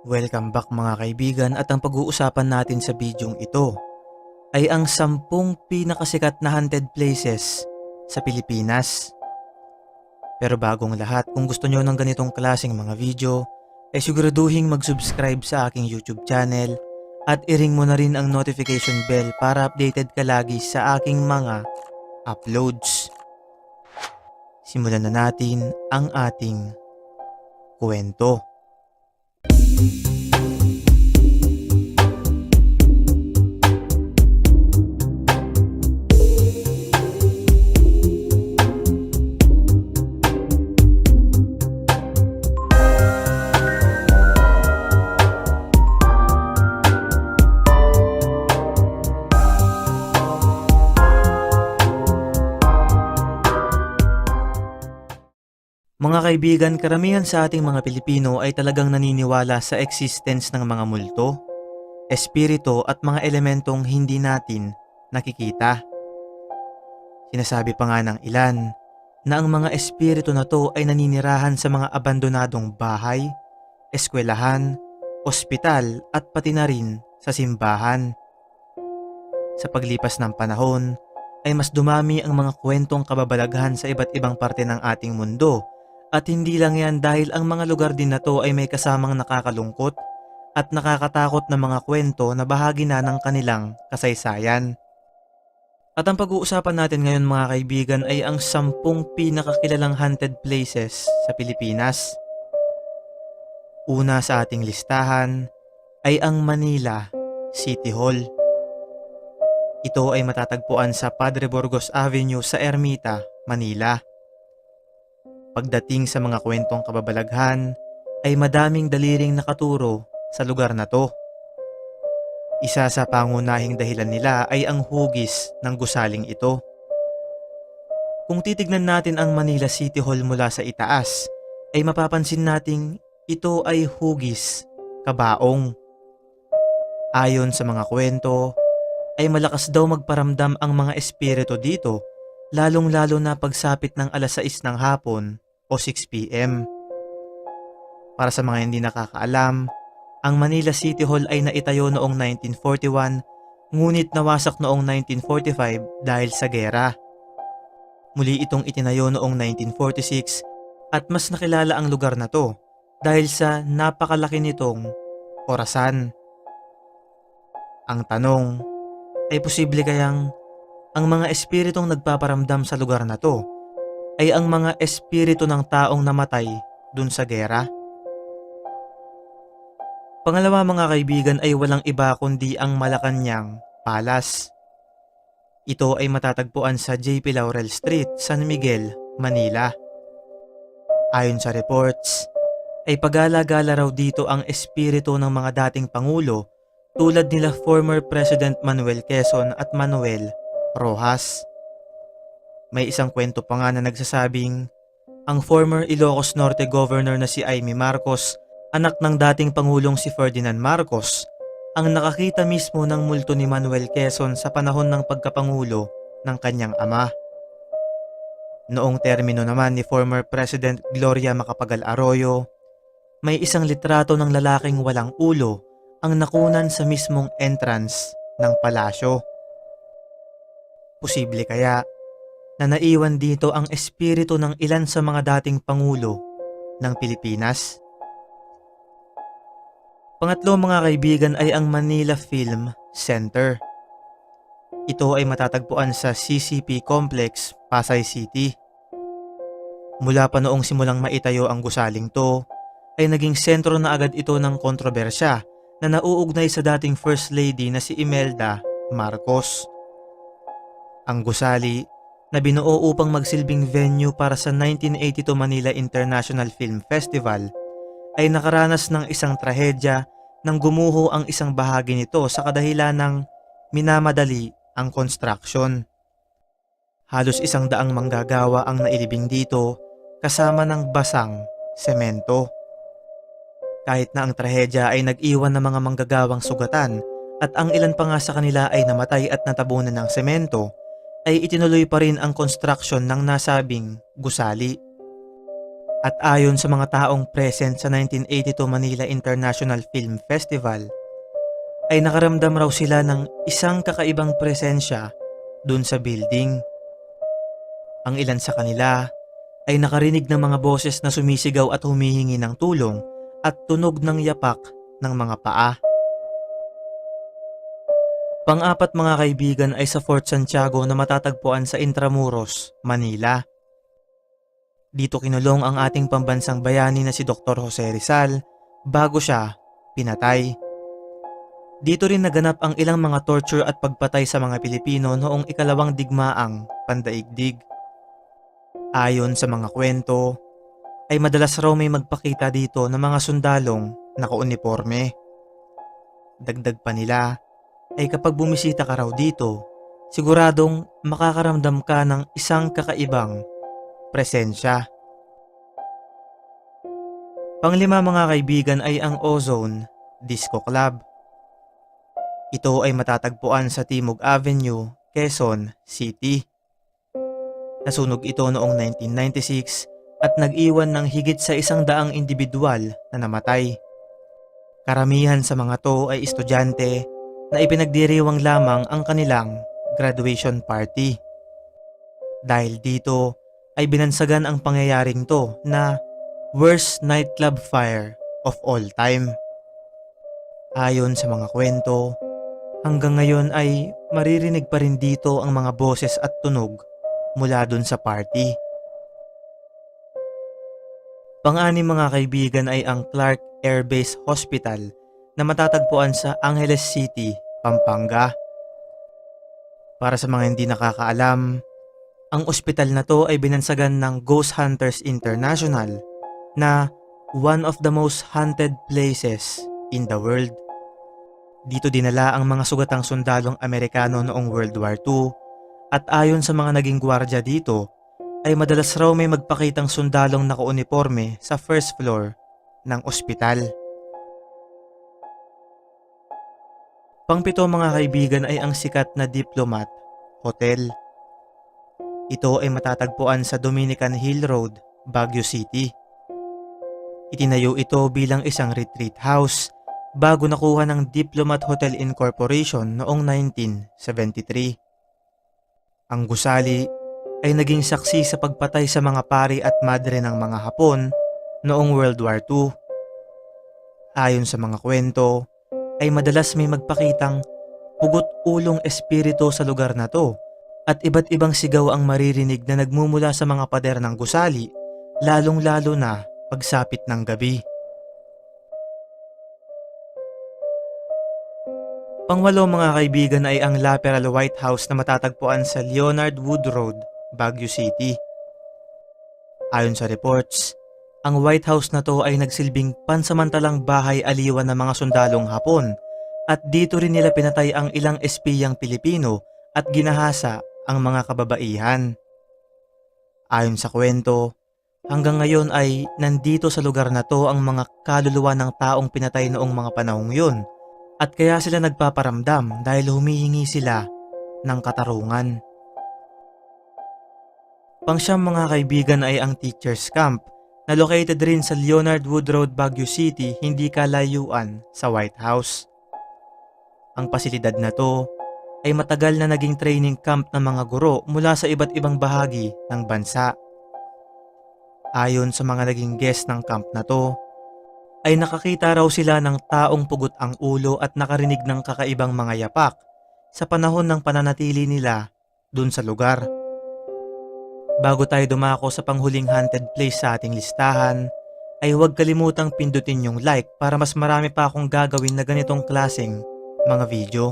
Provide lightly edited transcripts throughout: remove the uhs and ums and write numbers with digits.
Welcome back mga kaibigan, at ang pag-uusapan natin sa bidyong ito ay ang 10 pinakasikat na haunted places sa Pilipinas. Pero bagong lahat, kung gusto nyo ng ganitong klaseng mga video, ay siguraduhin mag-subscribe sa aking YouTube channel at i-ring mo na rin ang notification bell para updated ka lagi sa aking mga uploads. Simulan na natin ang ating kwento. Mga kaibigan, karamihan sa ating mga Pilipino ay talagang naniniwala sa existence ng mga multo, espiritu at mga elementong hindi natin nakikita. Sinasabi pa nga ng ilan na ang mga espiritu na to ay naninirahan sa mga abandonadong bahay, eskwelahan, ospital at pati na rin sa simbahan. Sa paglipas ng panahon ay mas dumami ang mga kwentong kababalaghan sa iba't ibang parte ng ating mundo. At hindi lang yan, dahil ang mga lugar din na to ay may kasamang nakakalungkot at nakakatakot na mga kwento na bahagi na ng kanilang kasaysayan. At ang pag-uusapan natin ngayon mga kaibigan ay ang 10 pinakakilalang haunted places sa Pilipinas. Una sa ating listahan ay ang Manila City Hall. Ito ay matatagpuan sa Padre Burgos Avenue sa Ermita, Manila. Pagdating sa mga kwentong kababalaghan ay madaming daliring nakaturo sa lugar na to. Isa sa pangunahing dahilan nila ay ang hugis ng gusaling ito. Kung titignan natin ang Manila City Hall mula sa itaas, ay mapapansin nating ito ay hugis kabaong. Ayon sa mga kwento, ay malakas daw magparamdam ang mga espiritu dito, lalong-lalo na pagsapit ng alas 6 ng hapon o 6 p.m. Para sa mga hindi nakakaalam, ang Manila City Hall ay naitayo noong 1941, ngunit nawasak noong 1945 dahil sa gera. Muli itong itinayo noong 1946 at mas nakilala ang lugar na to dahil sa napakalaki nitong orasan. Ang tanong ay, posible kayang ang mga espiritong nagpaparamdam sa lugar na to ay ang mga espiritu ng taong namatay dun sa gera? Pangalawa mga kaibigan ay walang iba kundi ang Malacanang Palace. Ito ay matatagpuan sa JP Laurel Street, San Miguel, Manila. Ayon sa reports, ay pagala-gala raw dito ang espiritu ng mga dating pangulo tulad nila former President Manuel Quezon at Manuel Rojas. May isang kwento pa nga na nagsasabing ang former Ilocos Norte Governor na si Aimee Marcos, anak ng dating Pangulong si Ferdinand Marcos, ang nakakita mismo ng multo ni Manuel Quezon sa panahon ng pagkapangulo ng kanyang ama. Noong termino naman ni former President Gloria Macapagal Arroyo, may isang litrato ng lalaking walang ulo ang nakunan sa mismong entrance ng palasyo. Posible kaya na naiwan dito ang espiritu ng ilan sa mga dating pangulo ng Pilipinas? Pangatlo mga kaibigan ay ang Manila Film Center. Ito ay matatagpuan sa CCP Complex, Pasay City. Mula pa noong simulang maitayo ang gusaling to, ay naging sentro na agad ito ng kontrobersya na nauugnay sa dating First Lady na si Imelda Marcos. Ang gusali na binuo upang magsilbing venue para sa 1982 Manila International Film Festival ay nakaranas ng isang trahedya nang gumuho ang isang bahagi nito sa kadahilan ng minamadali ang construction. Halos 100 manggagawa ang nailibing dito kasama ng basang semento. Kahit na ang trahedya ay nag-iwan ng mga manggagawang sugatan at ang ilan pa nga sa kanila ay namatay at natabunan ng semento, ay itinuloy pa rin ang construction ng nasabing gusali. At ayon sa mga taong present sa 1982 Manila International Film Festival, ay nakaramdam raw sila ng isang kakaibang presensya dun sa building. Ang ilan sa kanila ay nakarinig ng mga boses na sumisigaw at humihingi ng tulong at tunog ng yapak ng mga paa. Pang-apat mga kaibigan ay sa Fort Santiago na matatagpuan sa Intramuros, Manila. Dito kinulong ang ating pambansang bayani na si Dr. Jose Rizal bago siya pinatay. Dito rin naganap ang ilang mga torture at pagpatay sa mga Pilipino noong ikalawang digmaang pandaigdig. Ayon sa mga kwento, ay madalas raw may magpakita dito ng mga sundalong nakauniporme. Dagdag pa nila ay kapag bumisita ka raw dito, siguradong makakaramdam ka ng isang kakaibang presensya. Panglima mga kaibigan ay ang Ozone Disco Club. Ito ay matatagpuan sa Timog Avenue, Quezon City. Nasunog ito noong 1996 at nag-iwan ng higit sa 100 individual na namatay. Karamihan sa mga to ay estudyante na ipinagdiriwang lamang ang kanilang graduation party. Dahil dito ay binansagan ang pangyayaring to na worst nightclub fire of all time. Ayon sa mga kwento, hanggang ngayon ay maririnig pa rin dito ang mga boses at tunog mula dun sa party. Pang-anim mga kaibigan ay ang Clark Air Base Hospital na matatagpuan sa Angeles City, Pampanga. Para sa mga hindi nakakaalam, ang ospital na to ay binansagan ng Ghost Hunters International na one of the most haunted places in the world. Dito dinala ang mga sugatang sundalong Amerikano noong World War II at ayon sa mga naging gwardiya dito ay madalas raw may magpakitang sundalong nakauniporme sa first floor ng ospital. Pangpito mga kaibigan ay ang sikat na Diplomat Hotel. Ito ay matatagpuan sa Dominican Hill Road, Baguio City. Itinayo ito bilang isang retreat house bago nakuha ng Diplomat Hotel Incorporation noong 1973. Ang gusali ay naging saksi sa pagpatay sa mga pari at madre ng mga Hapon noong World War II. Ayon sa mga kwento, ay madalas may magpakitang pugot-ulong espiritu sa lugar na to at iba't ibang sigaw ang maririnig na nagmumula sa mga pader ng gusali, lalong-lalo na pagsapit ng gabi. Pangwalo mga kaibigan ay ang Laperal White House na matatagpuan sa Leonard Wood Road, Baguio City. Ayon sa reports, ang White House na to ay nagsilbing pansamantalang bahay aliwan ng mga sundalong Hapon at dito rin nila pinatay ang ilang espiyang Pilipino at ginahasa ang mga kababaihan. Ayon sa kwento, hanggang ngayon ay nandito sa lugar na to ang mga kaluluwa ng taong pinatay noong mga panahong yun at kaya sila nagpaparamdam dahil humihingi sila ng katarungan. Pangsyam mga kaibigan ay ang Teachers Camp na located rin sa Leonard Wood Road, Baguio City, hindi kalayuan sa White House. Ang pasilidad na to ay matagal na naging training camp ng mga guro mula sa iba't ibang bahagi ng bansa. Ayon sa mga naging guest ng camp na to, ay nakakita raw sila ng taong pugot ang ulo at nakarinig ng kakaibang mga yapak sa panahon ng pananatili nila dun sa lugar. Bago tayo dumako sa panghuling haunted place sa ating listahan, ay huwag kalimutang pindutin yung like para mas marami pa akong gagawin na ganitong klaseng mga video.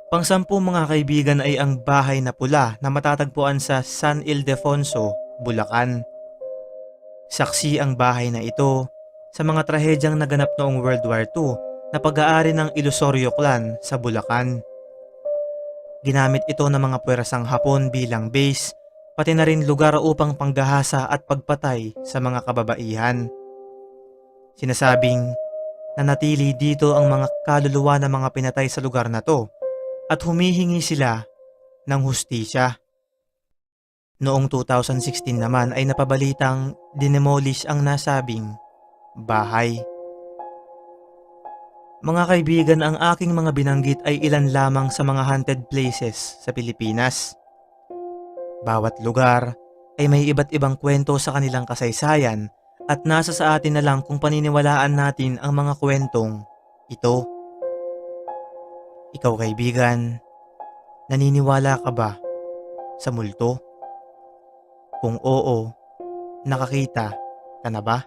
Pang-10 mga kaibigan ay ang Bahay na Pula na matatagpuan sa San Ildefonso, Bulacan. Saksi ang bahay na ito sa mga trahedyang naganap noong World War II na pag-aari ng Ilosorio Clan sa Bulacan. Ginamit ito ng mga puwersang Hapon bilang base, pati na rin lugar upang panggahasa at pagpatay sa mga kababaihan. Sinasabing nanatili dito ang mga kaluluwa ng mga pinatay sa lugar na to at humihingi sila ng hustisya. Noong 2016 naman ay napabalitang dinemolish ang nasabing bahay. Mga kaibigan, ang aking mga binanggit ay ilan lamang sa mga haunted places sa Pilipinas. Bawat lugar ay may iba't ibang kwento sa kanilang kasaysayan at nasa sa atin na lang kung paniniwalaan natin ang mga kwentong ito. Ikaw kaibigan, naniniwala ka ba sa multo? Kung oo, nakakita ka na ba?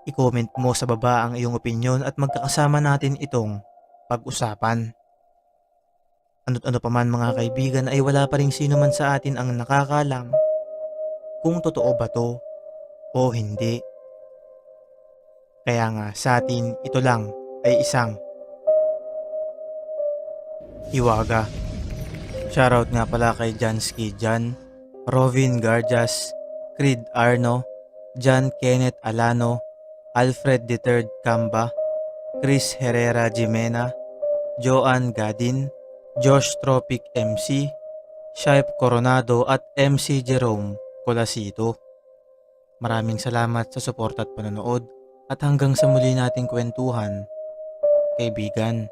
I-comment mo sa baba ang iyong opinyon at magkakasama natin itong pag-usapan. Ano't ano pa man mga kaibigan ay wala pa ring sino man sa atin ang nakakalam kung totoo ba to o hindi. Kaya nga sa atin ito lang ay isang hiwaga. Shoutout nga pala kay Jansky Jan, Rovin Garjas, Creed Arno, John Kenneth Alano, Alfred III Camba, Chris Herrera Jimena, Joan Gadin, Josh Tropic MC, Shaip Coronado at MC Jerome Colasito. Maraming salamat sa suporta at panonood at hanggang sa muli nating kwentuhan, kaibigan.